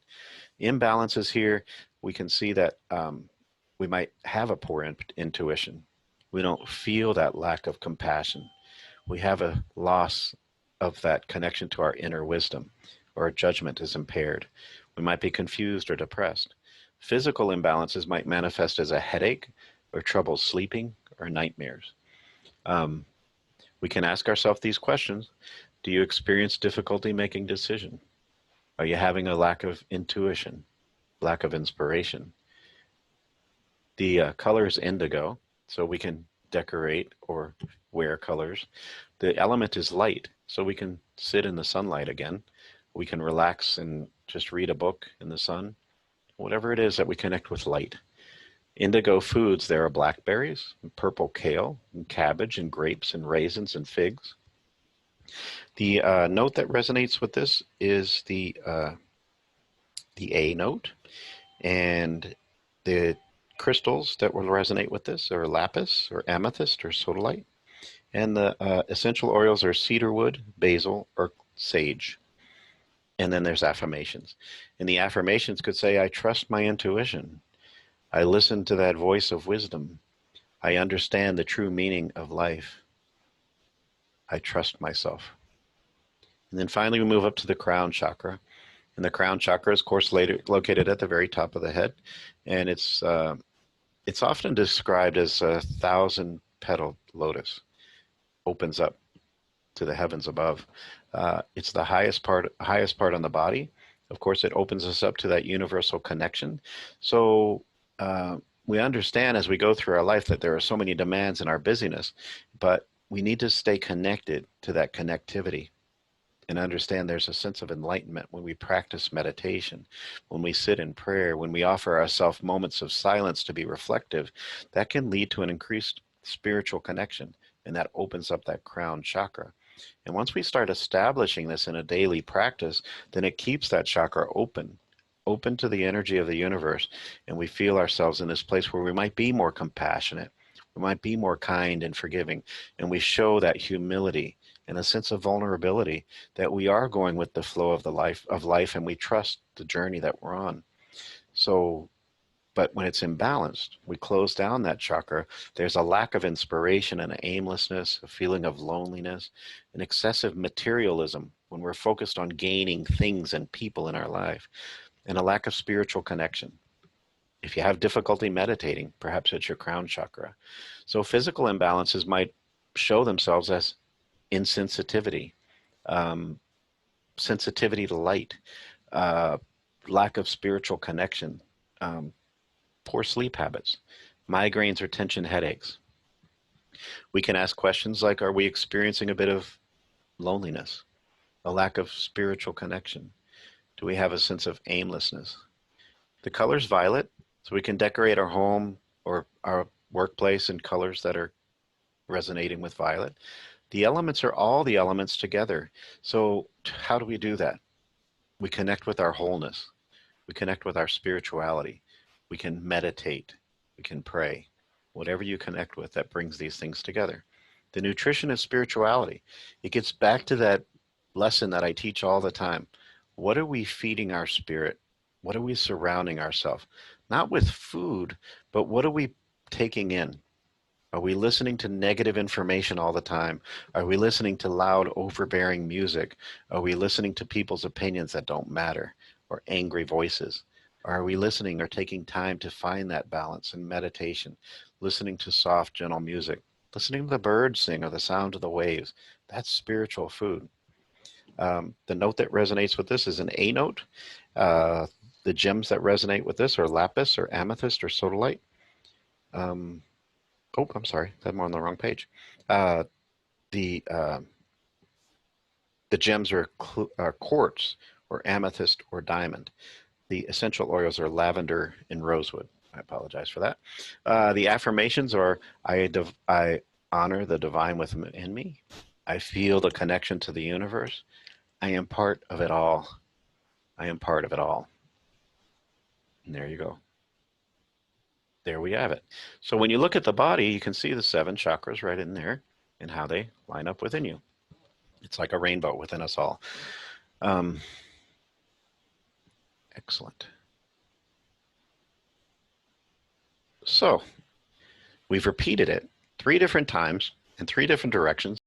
Imbalances here, we can see that we might have a poor intuition. We don't feel that lack of compassion. We have a loss of that connection to our inner wisdom, or our judgment is impaired. We might be confused or depressed. Physical imbalances might manifest as a headache, or trouble sleeping, or nightmares. We can ask ourselves these questions. Do you experience difficulty making decisions? Are you having a lack of intuition, lack of inspiration? The color is indigo, so we can decorate or wear colors. The element is light, so we can sit in the sunlight again. We can relax and just read a book in the sun. Whatever it is that we connect with light. Indigo foods, there are blackberries, and purple kale, and cabbage, and grapes, and raisins, and figs. The note that resonates with this is the A note, and the crystals that will resonate with this are lapis, or amethyst, or sodalite, and the essential oils are cedarwood, basil, or sage. And then there's affirmations. And the affirmations could say, I trust my intuition. I listen to that voice of wisdom. I understand the true meaning of life. I trust myself. And then finally, we move up to the crown chakra. And the crown chakra is, of course, located at the very top of the head. And it's often described as a 1,000-petal lotus, opens up to the heavens above. It's the highest part on the body. Of course, it opens us up to that universal connection. So we understand as we go through our life that there are so many demands in our busyness, but we need to stay connected to that connectivity and understand there's a sense of enlightenment when we practice meditation, when we sit in prayer, when we offer ourselves moments of silence to be reflective. That can lead to an increased spiritual connection, and that opens up that crown chakra. And once we start establishing this in a daily practice, then it keeps that chakra open to the energy of the universe, and we feel ourselves in this place where we might be more compassionate, we might be more kind and forgiving, and we show that humility and a sense of vulnerability that we are going with the flow of life, and we trust the journey that we're on. So, but when it's imbalanced, we close down that chakra. There's a lack of inspiration and aimlessness, a feeling of loneliness, an excessive materialism when we're focused on gaining things and people in our life, and a lack of spiritual connection. If you have difficulty meditating, perhaps it's your crown chakra. So physical imbalances might show themselves as insensitivity, sensitivity to light, lack of spiritual connection, poor sleep habits, migraines or tension headaches. We can ask questions like, are we experiencing a bit of loneliness, a lack of spiritual connection? Do we have a sense of aimlessness? The color's violet, so we can decorate our home or our workplace in colors that are resonating with violet. The elements are all the elements together. So how do we do that? We connect with our wholeness. We connect with our spirituality. We can meditate. We can pray. Whatever you connect with, that brings these things together. The nutrition is spirituality. It gets back to that lesson that I teach all the time. What are we feeding our spirit? What are we surrounding ourselves? Not with food, but what are we taking in? Are we listening to negative information all the time? Are we listening to loud, overbearing music? Are we listening to people's opinions that don't matter, or angry voices? Are we listening or taking time to find that balance in meditation, listening to soft, gentle music, listening to the birds sing or the sound of the waves? That's spiritual food. The note that resonates with this is an A note. The gems that resonate with this are lapis or amethyst or sodalite. Oh, I'm sorry, I'm on the wrong page. The gems are quartz or amethyst or diamond. The essential oils are lavender and rosewood. I apologize for that. The affirmations are, I honor the divine within me. I feel the connection to the universe. I am part of it all. I am part of it all. And there you go. There we have it. So when you look at the body, you can see the 7 chakras right in there and how they line up within you. It's like a rainbow within us all. Excellent. So we've repeated it 3 different times in 3 different directions.